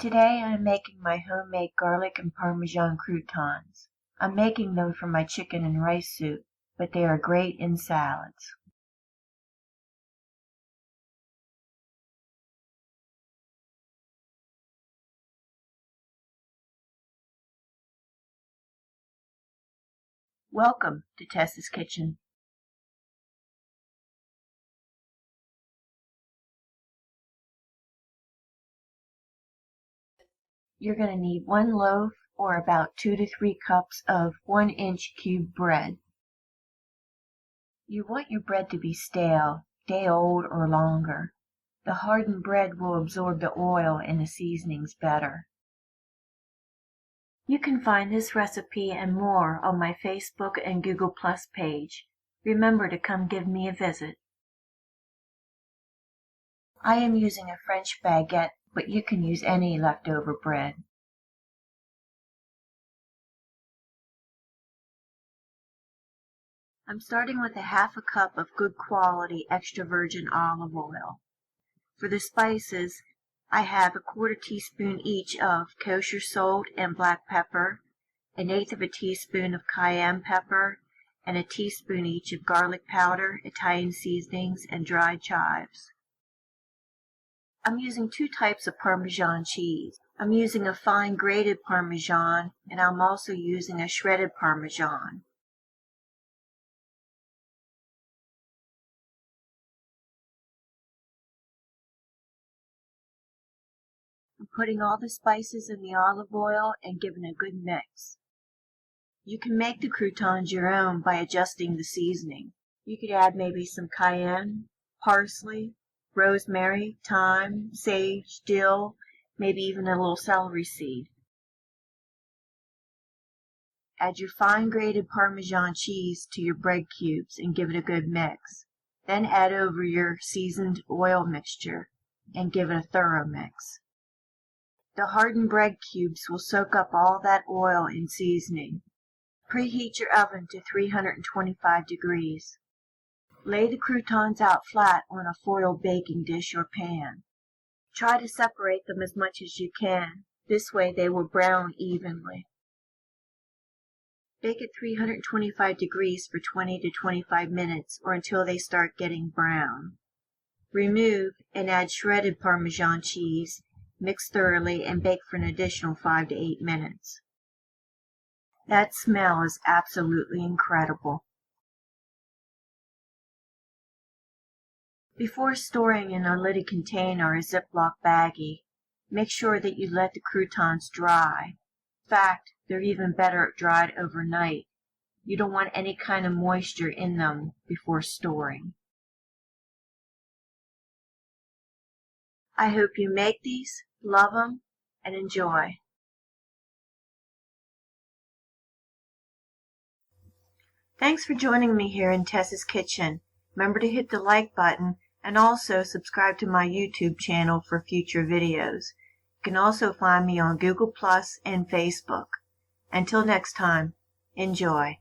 Today I'm making my homemade garlic and Parmesan croutons. I'm making them for my chicken and rice soup, but they are great in salads. Welcome to Tessa's Kitchen. You're going to need 1 loaf or about 2 to 3 cups of 1-inch cube bread. You want your bread to be stale, day old or longer. The hardened bread will absorb the oil and the seasonings better. You can find this recipe and more on my Facebook and Google Plus page. Remember to come give me a visit. I am using a French baguette, but you can use any leftover bread. I'm starting with a half a cup of good quality extra virgin olive oil. For the spices, I have 1/4 teaspoon each of kosher salt and black pepper, 1/8 teaspoon of cayenne pepper, and a teaspoon each of garlic powder, Italian seasonings, and dried chives. I'm using 2 types of Parmesan cheese. I'm using a fine grated Parmesan, and I'm also using a shredded Parmesan. I'm putting all the spices in the olive oil and giving a good mix. You can make the croutons your own by adjusting the seasoning. You could add maybe some cayenne, parsley, rosemary, thyme, sage, dill, maybe even a little celery seed. Add your fine grated Parmesan cheese to your bread cubes and give it a good mix. Then add over your seasoned oil mixture and give it a thorough mix. The hardened bread cubes will soak up all that oil and seasoning. Preheat your oven to 325 degrees. Lay the croutons out flat on a foil baking dish or pan. Try to separate them as much as you can. This way they will brown evenly. Bake at 325 degrees for 20 to 25 minutes or until they start getting brown. Remove and add shredded Parmesan cheese. Mix thoroughly and bake for an additional 5 to 8 minutes. That smell is absolutely incredible. Before storing in a lidded container or a Ziploc baggie, make sure that you let the croutons dry. In fact, they're even better dried overnight. You don't want any kind of moisture in them before storing. I hope you make these, love them, and enjoy. Thanks for joining me here in Tessa's Kitchen. Remember to hit the like button and also subscribe to my YouTube channel for future videos. You can also find me on Google Plus and Facebook. Until next time, enjoy.